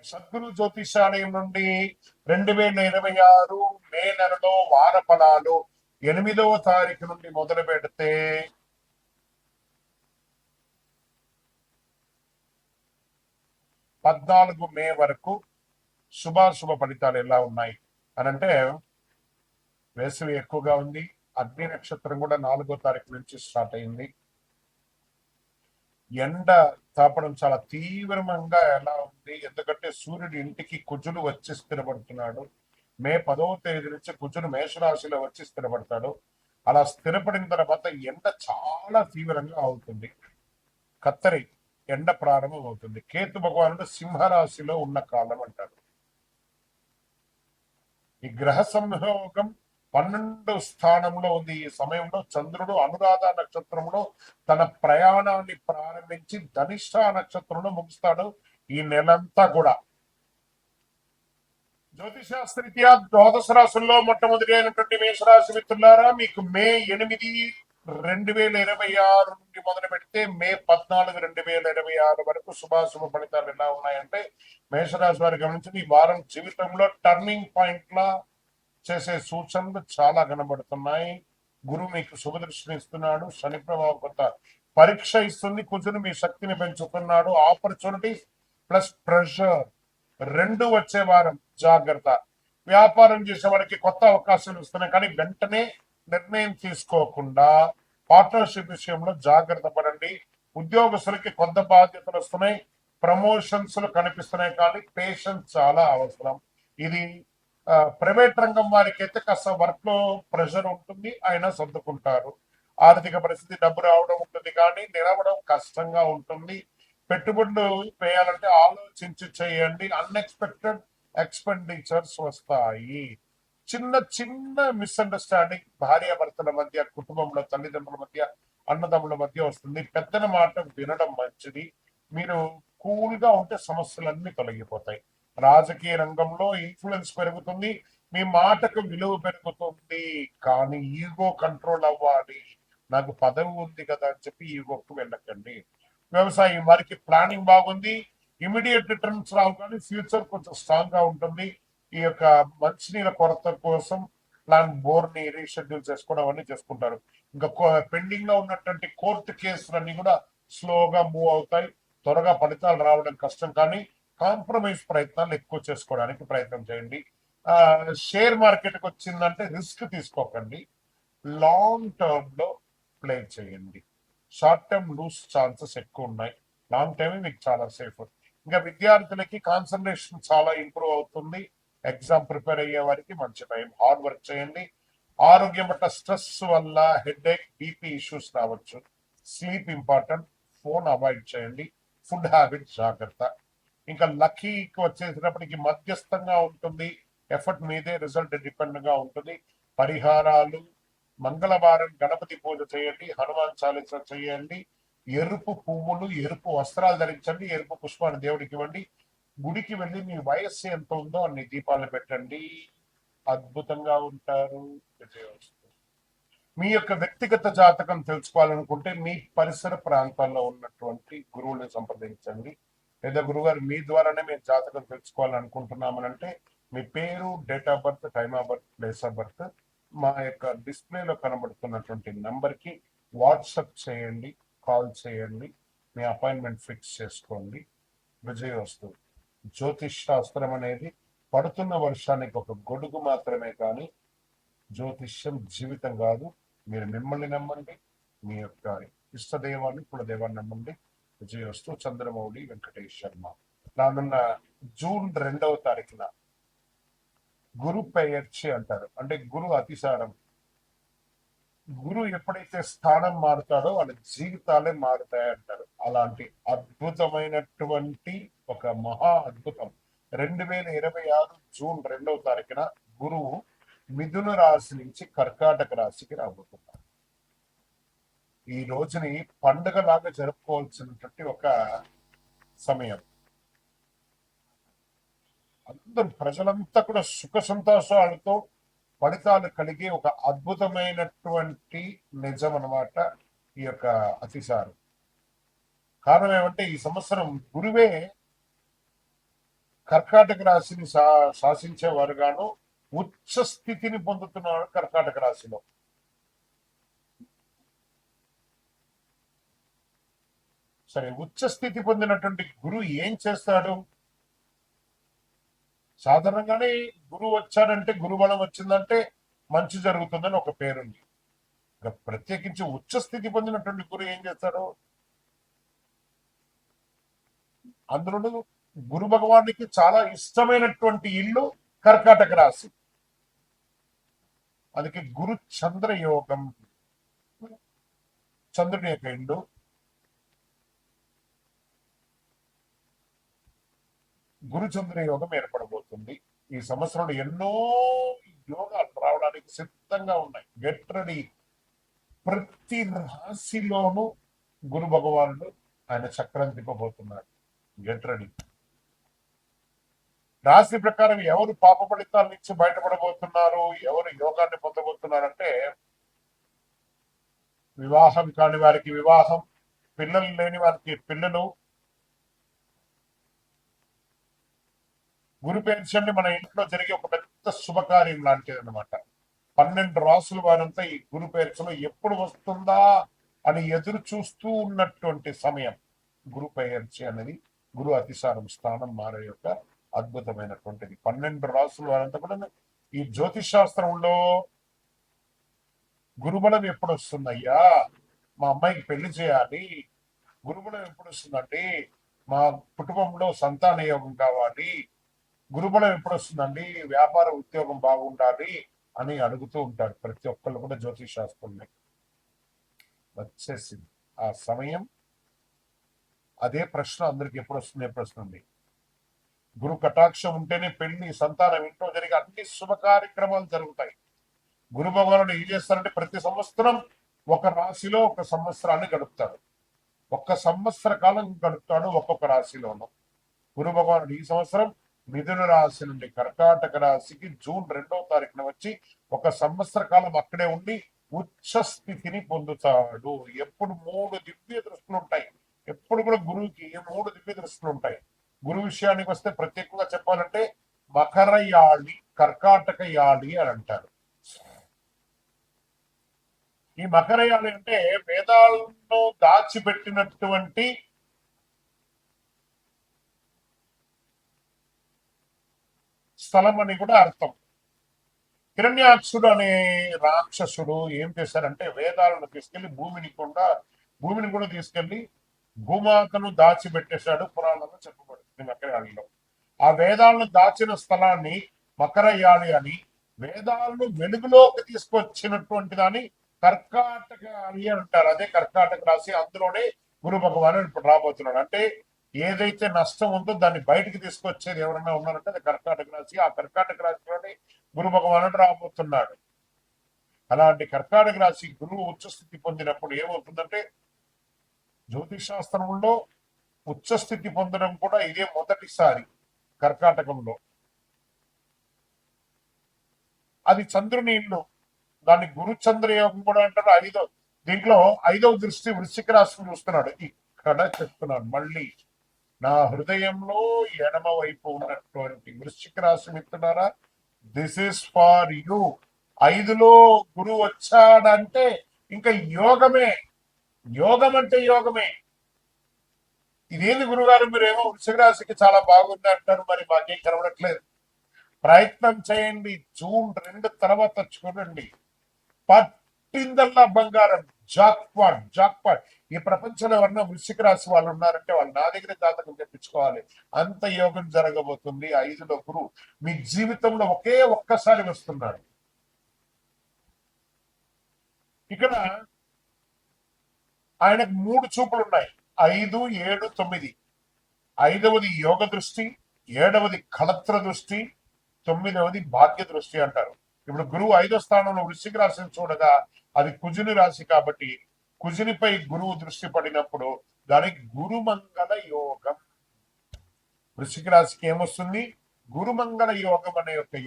సద్గురు జ్యోతిషాలయం నుండి 2026 మే నెలలో వార ఫలాలు 8వ తారీఖు నుండి మొదలు పెడితే 14 మే వరకు శుభాశుభ ఫలితాలు ఎలా ఉన్నాయి అనంటే, వేసవి ఎక్కువగా ఉంది. అగ్ని నక్షత్రం కూడా 4వ తారీఖు నుంచి స్టార్ట్ అయింది. ఎండ తాపడం చాలా తీవ్రంగా ఎలా ఉంది, ఎందుకంటే సూర్యుడు ఇంటికి కుజులు వచ్చి స్థిరపడుతున్నాడు. మే 10వ తేదీ నుంచి కుజుడు మేషరాశిలో వచ్చి స్థిరపడతాడు. అలా స్థిరపడిన తర్వాత ఎండ చాలా తీవ్రంగా అవుతుంది. కత్తరి ఎండ ప్రారంభం అవుతుంది. కేతు భగవానుడు సింహరాశిలో ఉన్న కాలం అంటారు. ఈ గ్రహ సంయోగం 12 స్థానంలో ఉంది. ఈ సమయంలో చంద్రుడు అనురాధ నక్షత్రంలో తన ప్రయాణాన్ని ప్రారంభించి ధనిష్ట నక్షత్రంలో ముగిస్తాడు. ఈ నెలంతా కూడా జ్యోతిశాస్త్రరీత్యా ద్వాదశ రాశుల్లో మొట్టమొదటి అయినటువంటి మేషరాశి మిత్రులారా, మీకు మే 8, 2026 నుండి మొదలు పెడితే మే 14, 2026 వరకు శుభాశుభ ఫలితాలు ఎలా ఉన్నాయంటే, మేషరాశి వారి గమనించిన ఈ వారం జీవితంలో టర్నింగ్ పాయింట్ లా చేసే సూచనలు చాలా కనబడుతున్నాయి. గురువు మీకు శుభదృష్టిని ఇస్తున్నాడు. శని ప్రభావం కొంత పరీక్ష ఇస్తుంది. కుజుడు మీ శక్తిని పెంచుతున్నాడు. ఆపర్చునిటీస్ ప్లస్ ప్రెషర్ రెండు వచ్చే వారం జాగ్రత్త. వ్యాపారం చేసే వారికి కొత్త అవకాశాలు వస్తున్నాయి, కానీ వెంటనే నిర్ణయం తీసుకోకుండా పార్ట్నర్షిప్ విషయంలో జాగ్రత్త పడండి. ఉద్యోగస్తులకి కొత్త బాధ్యతలు వస్తున్నాయి, ప్రమోషన్స్ కనిపిస్తున్నాయి, కానీ పేషెన్స్ చాలా అవసరం. ఇది ప్రైవేట్ రంగం వారికి అయితే కాస్త వర్క్ లో ప్రెషర్ ఉంటుంది, అయినా సర్దుకుంటారు. ఆర్థిక పరిస్థితి డబ్బు రావడం ఉంటుంది, కానీ నిలవడం కష్టంగా ఉంటుంది. పెట్టుబడులు వేయాలంటే ఆలోచించి చేయండి. అన్ఎక్స్పెక్టెడ్ ఎక్స్పెండిచర్స్ వస్తాయి. చిన్న చిన్న మిస్అండర్స్టాండింగ్ భార్యాభర్తల మధ్య, కుటుంబంలో తల్లిదండ్రుల మధ్య, అన్నదమ్ముల మధ్య వస్తుంది. పెద్దల మాట వినడం మంచిది. మీరు కూల్ గా ఉంటే సమస్యలన్నీ తొలగిపోతాయి. రాజకీయ రంగంలో ఇన్ఫ్లుయెన్స్ పెరుగుతుంది, మీ మాటకు విలువ పెరుగుతుంది, కానీ ఈగో కంట్రోల్ అవ్వాలి. నాకు పదవి ఉంది కదా అని చెప్పి ఈగోకు వెళ్ళకండి. వ్యవసాయం వారికి ప్లానింగ్ బాగుంది, ఇమీడియట్ రిటర్న్స్ రావు, కానీ ఫ్యూచర్ కొంచెం స్ట్రాంగ్ గా ఉంటుంది. ఈ యొక్క మంచినీళ్ళ కొరత కోసం ప్లాన్ బోర్ ని రీషెడ్యూల్ చేసుకోవడం అన్ని చేసుకుంటారు. ఇంకా పెండింగ్ లో ఉన్నటువంటి కోర్టు కేసులన్నీ కూడా స్లోగా మూవ్ అవుతాయి. త్వరగా ఫలితాలు రావడం కష్టం, కానీ కాంప్రమైజ్ ప్రయత్నాలు ఎక్కువ చేసుకోవడానికి ప్రయత్నం చేయండి. షేర్ మార్కెట్కి వచ్చిందంటే రిస్క్ తీసుకోకండి, లాంగ్ టర్మ్ లో ప్లే చేయండి. షార్ట్ టర్మ్ లూస్ ఛాన్సెస్ ఎక్కువ ఉన్నాయి, లాంగ్ టర్మ్ మీకు చాలా సేఫ్. ఇంకా విద్యార్థులకి కాన్సన్ట్రేషన్ చాలా ఇంప్రూవ్ అవుతుంది. ఎగ్జామ్ ప్రిపేర్ అయ్యే వారికి మంచి టైం. హార్డ్ వర్క్ చేయండి. ఆరోగ్యం పట్ల స్ట్రెస్ వల్ల హెడేక్, బీపీ ఇష్యూస్ రావచ్చు. స్లీప్ ఇంపార్టెంట్, ఫోన్ అవాయిడ్ చేయండి. ఫుడ్ హ్యాబిట్ జాగ్రత్త. ఇంకా లక్కీకి వచ్చేసినప్పటికీ మధ్యస్థంగా ఉంటుంది. ఎఫర్ట్ మీదే, రిజల్ట్ డిపెండ్ గా ఉంటుంది. పరిహారాలు: మంగళవారం గణపతి పూజ చేయండి, హనుమాన్ చాలీసా చేయండి, ఎరుపు పువ్వులు, ఎరుపు వస్త్రాలు ధరించండి, ఎరుపు పుష్పాన్ని దేవుడికి ఇవ్వండి. గుడికి వెళ్ళి మీ వయస్సు ఎంత ఉందో అన్ని దీపాలు పెట్టండి. అద్భుతంగా ఉంటారు. విజయోస్తు. మీ యొక్క వ్యక్తిగత జాతకం తెలుసుకోవాలనుకుంటే మీ పరిసర ప్రాంతాల్లో ఉన్నటువంటి గురువుని సంప్రదించండి. లేదా గురుగారు మీ ద్వారానే మేము జాతకం తెలుసుకోవాలనుకుంటున్నామనంటే మీ పేరు, date of birth, time of birth, place of birth మా యొక్క డిస్ప్లేలో కనబడుతున్నటువంటి నంబర్కి వాట్సాప్ చేయండి, కాల్ చేయండి, మీ అపాయింట్మెంట్ ఫిక్స్ చేసుకోండి. విజయోస్తు. జ్యోతిష్ శాస్త్రం అనేది పడుతున్న వర్షానికి ఒక గొడుగు మాత్రమే, కానీ జ్యోతిష్యం జీవితం కాదు. మీరు మిమ్మల్ని నమ్మండి, మీ యొక్క ఇష్టదైవాన్ని, కులదైవాన్ని నమ్మండి. విజయోస్తు. చంద్రమౌళి వెంకటేష్ శర్మ. రానున్న జూన్ 2వ తారీఖున గురు పెయర్చి అంటారు, అంటే గురు అతిసారం. గురు ఎప్పుడైతే స్థానం మారుతాడో వాళ్ళ జీవితాలే మారుతాయి అంటారు. అలాంటి అద్భుతమైనటువంటి ఒక మహా అద్భుతం 2026 జూన్ 2వ తారీఖున గురువు మిథున రాశి నుంచి కర్కాటక రాశికి రాబోతున్నారు. ఈ రోజుని పండుగలాగా జరుపుకోవాల్సినటువంటి ఒక సమయం. అందరూ ప్రజలంతా కూడా సుఖ సంతోషాలతో ఫలితాలు కలిగే ఒక అద్భుతమైనటువంటి నిజం అన్నమాట ఈ యొక్క అతిసారం. కారణం ఏమంటే ఈ సంవత్సరం గురువే కర్కాటక రాశిని శాసించేవారుగాను ఉచ్చ స్థితిని పొందుతున్నారు కర్కాటక రాశిలో. సరే, ఉచ్చ స్థితి పొందినటువంటి గురువు ఏం చేస్తాడు? సాధారణంగానే గురువు వచ్చాడంటే, గురుబలం వచ్చిందంటే మంచి జరుగుతుందని ఒక పేరుంది. ప్రత్యేకించి ఉచ్చ స్థితి పొందినటువంటి గురువు ఏం చేస్తాడు? అందులో గురు భగవానికి చాలా ఇష్టమైనటువంటి ఇల్లు కర్కాటక రాశి. అందుకే గురు చంద్ర యోగం, చంద్రుని యొక్క ఇల్లు. గురుచంద్ర యోగం ఏర్పడబోతుంది. ఈ సంవత్సరంలో ఎన్నో యోగాలు రావడానికి సిద్ధంగా ఉన్నాయి. Get ready. ప్రతి రాశిలోనూ గురు భగవానుడు ఆయన చక్రం తిప్పబోతున్నాడు. Get ready. రాశి ప్రకారం ఎవరు పాప ఫలితాల నుంచి బయటపడబోతున్నారు, ఎవరు యోగాన్ని పొందబోతున్నారంటే, వివాహం కాని వారికి వివాహం, పిల్లలు లేని వారికి పిల్లలు. గురు పేర్చండి మన ఇంట్లో జరిగే ఒక పెద్ద శుభకార్యం లాంటిది అనమాట. 12 రాసుల వారంతా ఈ గురు పేర్చలో ఎప్పుడు వస్తుందా అని ఎదురు చూస్తూ ఉన్నటువంటి సమయం. గురు పేర్చి అనేది గురు అతిసారం స్థానం మారే యొక్క అద్భుతమైనటువంటిది. 12 రాసుల వారంతా కూడా ఈ జ్యోతిష్ శాస్త్రంలో గురుబలం ఎప్పుడు వస్తుందయ్యా, మా అమ్మాయికి పెళ్లి చేయాలి, గురుబలం ఎప్పుడు వస్తుందండి, మా కుటుంబంలో సంతాన యోగం కావాలి, గురుబలం ఎప్పుడు వస్తుందండి, వ్యాపార ఉద్యోగం బాగుండాలి అని అడుగుతూ ఉంటారు ప్రతి ఒక్కళ్ళు కూడా. జ్యోతిష్ శాస్త్రంలో వచ్చేసింది ఆ సమయం. అదే ప్రశ్న అందరికి ఎప్పుడు వస్తుంది, ప్రశ్న ఉంది. గురు కటాక్షం ఉంటేనే పెళ్లి, సంతానం, ఇంట్లో జరిగే అన్ని శుభ కార్యక్రమాలు జరుగుతాయి. గురు భగవానుడు ఏం చేస్తారంటే ప్రతి సంవత్సరం ఒక రాశిలో ఒక సంవత్సరాన్ని గడుపుతాడు. 1 సంవత్సర కాలం గడుపుతాడు ఒక్కొక్క రాశిలోనూ. గురు భగవానుడు ఈ సంవత్సరం మిథున రాశి నుండి కర్కాటక రాశికి జూన్ 2వ తారీఖున వచ్చి 1 సంవత్సర కాలం అక్కడే ఉండి ఉచ్చ స్థితిని పొందుతాడు. ఎప్పుడు 3 దివ్య దృష్టిలు ఉంటాయి. ఎప్పుడు కూడా గురువుకి 3 దివ్య దృష్టిలు ఉంటాయి. గురువు విషయానికి వస్తే ప్రత్యేకంగా చెప్పాలంటే మకర యాళి, కర్కాటక యాళి అని అంటారు. ఈ మకర యాళి అంటే వేదాలను దాచిపెట్టినటువంటి స్థలం అని కూడా అర్థం. హిరణ్యాక్షుడు అనే రాక్షసుడు ఏం చేశారంటే వేదాలను తీసుకెళ్లి భూమిని కూడా తీసుకెళ్లి భూమాతను దాచిపెట్టేశాడు. పురాణంలో చెప్పబడుతుంది మకరయాళిలో. ఆ వేదాలను దాచిన స్థలాన్ని మకరయాళి అని, వేదాలను వెలుగులోకి తీసుకొచ్చినటువంటి దాన్ని కర్కాటక అని అంటారు. అదే కర్కాటక రాశి. అందులోనే గురు భగవానుడు ఇప్పుడు రాబోతున్నాడు. అంటే ఏదైతే నష్టం ఉందో దాన్ని బయటికి తీసుకొచ్చేది ఎవరైనా ఉన్నారంటే అది కర్కాటక రాశి. ఆ కర్కాటక రాశిలోనే గురు భగవానుడు రాబోతున్నాడు. అలాంటి కర్కాటక రాశి గురువు ఉచ్చస్థితి పొందినప్పుడు ఏమవుతుందంటే, జ్యోతిష్ శాస్త్రంలో ఉచ్చస్థితి పొందడం కూడా ఇదే మొదటిసారి కర్కాటకంలో. అది చంద్రుని ఇల్లు. దాన్ని గురుచంద్ర యోగం కూడా అంటారు. దీంట్లో 5వ దృష్టి వృశ్చిక రాశిని చూస్తున్నాడు. ఇక్కడ చెప్తున్నాడు మళ్ళీ, నా హృదయంలో ఎడమ వైపు ఉన్నటువంటి వృశ్చిక రాశి మిత్రులారా, దిస్ ఇస్ ఫార్ యూ. 5లో గురువు వచ్చాడంటే ఇంకా యోగమే. యోగం అంటే యోగమే. ఇదేంది గురుగారు, మీరేమో వృశ్చిక రాశికి చాలా బాగుంది అంటారు, మరి మాకేం కనబడట్లేదు. ప్రయత్నం చేయండి. జూన్ 2 తర్వాత చూడండి, పట్టిందల్లా బంగారం. జాక్పాట్. ఈ ప్రపంచంలో ఎవరన్నా వృశ్చిక రాశి వాళ్ళు ఉన్నారంటే వాళ్ళు నా దగ్గర జాతకం తెప్పించుకోవాలి. అంత యోగం జరగబోతుంది. 5లో గురువు మీ జీవితంలో ఒక్కసారి వస్తున్నాడు. ఇక్కడ ఆయనకు 3 చూపులు ఉన్నాయి. 5, 7, 9. 5వది యోగ దృష్టి, 7వది కళత్ర దృష్టి, 9వది భాగ్య దృష్టి అంటారు. ఇప్పుడు గురువు 5వ స్థానంలో వృశ్చిక రాశిని చూడగా అది కుజుని రాశి కాబట్టి కుజునిపై గురువు దృష్టి పడినప్పుడు దానికి గురుమంగళ యోగం. వృశ్చిక రాశికి ఏమొస్తుంది? గురుమంగళ యోగం అనే యొక్క